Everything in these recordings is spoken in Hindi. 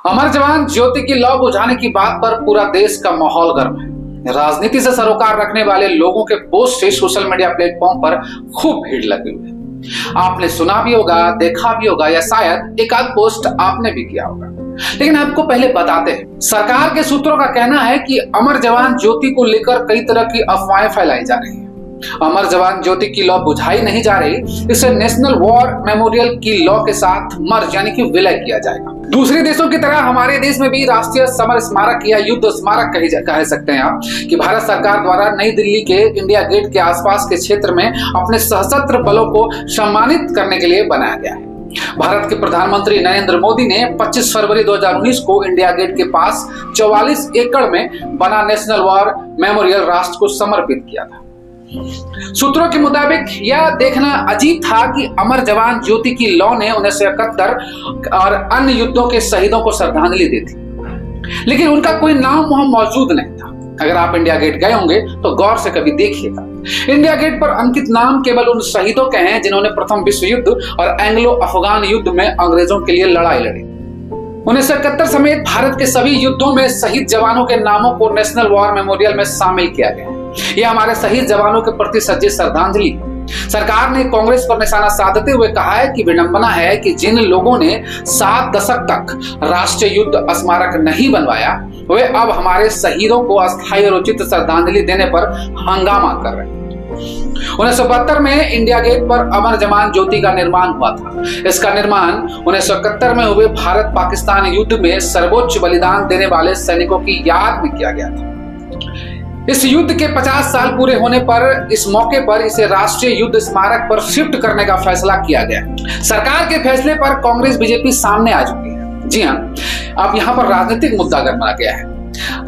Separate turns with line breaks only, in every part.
अमर जवान ज्योति की लौ बुझाने की बात पर पूरा देश का माहौल गर्म है। राजनीति से सरोकार रखने वाले लोगों के पोस्ट से सोशल मीडिया प्लेटफॉर्म पर खूब भीड़ लगी हुई है। आपने सुना भी होगा, देखा भी होगा या शायद एक आध पोस्ट आपने भी किया होगा। लेकिन आपको पहले बताते हैं, सरकार के सूत्रों का कहना है कि अमर जवान ज्योति को लेकर कई तरह की अफवाहें फैलाई जा रही है। अमर जवान ज्योति की लौ बुझाई नहीं जा रही, इसे नेशनल वॉर मेमोरियल की लौ के साथ मर्ज यानी कि विलय किया जाएगा। दूसरे देशों की तरह हमारे देश में भी राष्ट्रीय समर स्मारक या युद्ध स्मारक कह सकते हैं आप कि भारत सरकार द्वारा नई दिल्ली के इंडिया गेट के आसपास के क्षेत्र में अपने सशस्त्र बलों को सम्मानित करने के लिए बनाया गया है। भारत के प्रधानमंत्री नरेंद्र मोदी ने 25 फरवरी 2019 को इंडिया गेट के पास 44 एकड़ में बना नेशनल वॉर मेमोरियल राष्ट्र को समर्पित किया था। सूत्रों के मुताबिक यह देखना अजीब था कि अमर जवान ज्योति की लौ ने 1971 और अन्य युद्धों के शहीदों को श्रद्धांजलि दी थी, लेकिन उनका कोई नाम वहां मौजूद नहीं था। अगर आप इंडिया गेट गए होंगे तो गौर से कभी देखिएगा, इंडिया गेट पर अंकित नाम केवल उन शहीदों के हैं जिन्होंने प्रथम विश्व युद्ध और एंग्लो अफगान युद्ध में अंग्रेजों के लिए लड़ाई लड़ी। 1971 समेत भारत के सभी युद्धों में शहीद जवानों के नामों को नेशनल वॉर मेमोरियल में शामिल किया गया। यह हमारे शहीद जवानों के प्रति सच्ची श्रद्धांजलि है। सरकार ने कांग्रेस पर निशाना साधते हुए कहा है कि विडंबना है कि जिन लोगों ने 7 दशक तक राष्ट्रीय युद्ध स्मारक नहीं बनवाया, वे अब हमारे शहीदों को अस्थायी और उचित श्रद्धांजलि देने पर हंगामा कर रहे हैं। 1972 में इंडिया गेट पर अमर जवान ज्योति का निर्माण हुआ था। इसका निर्माण 1971 में हुए भारत पाकिस्तान युद्ध में सर्वोच्च बलिदान देने वाले सैनिकों की याद में किया गया था। इस युद्ध के 50 साल पूरे होने पर इस मौके पर इसे राष्ट्रीय युद्ध स्मारक पर शिफ्ट करने का फैसला किया गया। सरकार के फैसले पर कांग्रेस बीजेपी सामने आ चुकी है। जी हाँ, अब यहाँ पर राजनीतिक मुद्दा गरमा गया है।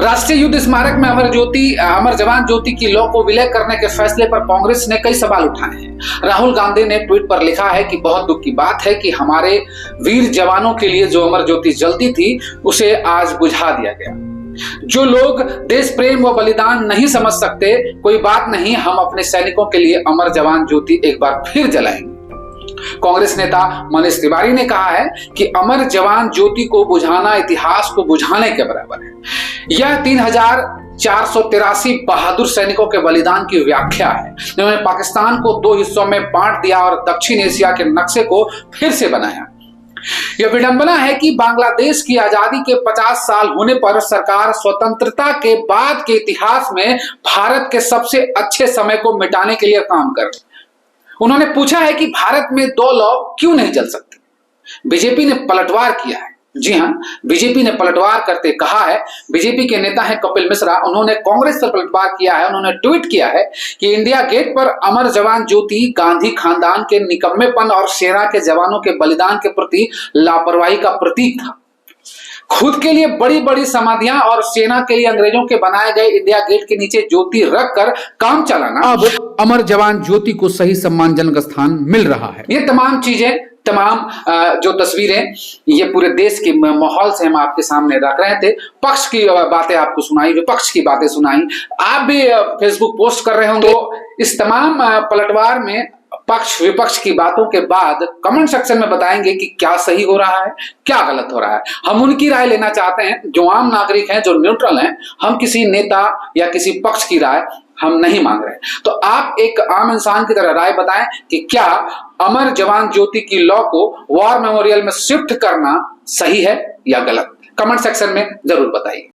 राष्ट्रीय युद्ध स्मारक में अमर जवान ज्योति की लौ को विलय करने के फैसले पर कांग्रेस ने कई सवाल उठाए हैं। राहुल गांधी ने ट्वीट पर लिखा है कि बहुत दुख की बात है कि हमारे वीर जवानों के लिए जो अमर ज्योति जलती थी उसे आज बुझा दिया गया। जो लोग देश प्रेम व बलिदान नहीं समझ सकते, कोई बात नहीं, हम अपने सैनिकों के लिए अमर जवान ज्योति एक बार फिर जलाएंगे। कांग्रेस नेता मनीष तिवारी ने कहा है कि अमर जवान ज्योति को बुझाना इतिहास को बुझाने के बराबर है। यह 3483 बहादुर सैनिकों के बलिदान की व्याख्या है, जिन्होंने पाकिस्तान को 2 हिस्सों में बांट दिया और दक्षिण एशिया के नक्शे को फिर से बनाया। यह विडंबना है कि बांग्लादेश की आजादी के 50 साल होने पर सरकार स्वतंत्रता के बाद के इतिहास में भारत के सबसे अच्छे समय को मिटाने के लिए काम कर रही। उन्होंने पूछा है कि भारत में 2 लौ क्यों नहीं जल सकती। बीजेपी ने पलटवार किया है। जी हाँ, बीजेपी ने पलटवार करते कहा है। बीजेपी के नेता हैं कपिल मिश्रा, उन्होंने कांग्रेस पर पलटवार किया है। उन्होंने ट्वीट किया है कि इंडिया गेट पर अमर जवान ज्योति गांधी खानदान के निकम्मेपन और सेना के जवानों के बलिदान के प्रति लापरवाही का प्रतीक था। खुद के लिए बड़ी बड़ी समाधियां और सेना के लिए अंग्रेजों के बनाए गए इंडिया गेट के नीचे ज्योति रखकर काम चलाना, अब अमर जवान ज्योति को सही सम्मानजनक स्थान मिल रहा है। ये तमाम चीजें, तमाम जो तस्वीरें ये पूरे देश के माहौल से हम आपके सामने रख रहे थे। पक्ष की बातें आपको सुनाई, विपक्ष की बातें सुनाई, आप भी फेसबुक पोस्ट कर रहे होंगे। इस तमाम पलटवार में पक्ष विपक्ष की बातों के बाद कमेंट सेक्शन में बताएंगे कि क्या सही हो रहा है, क्या गलत हो रहा है। हम उनकी राय लेना चाहते हैं जो आम नागरिक हैं, जो न्यूट्रल हैं। हम किसी नेता या किसी पक्ष की राय हम नहीं मांग रहे। तो आप एक आम इंसान की तरह राय बताएं कि क्या अमर जवान ज्योति की लौ को वॉर मेमोरियल में शिफ्ट करना सही है या गलत। कमेंट सेक्शन में जरूर बताइए।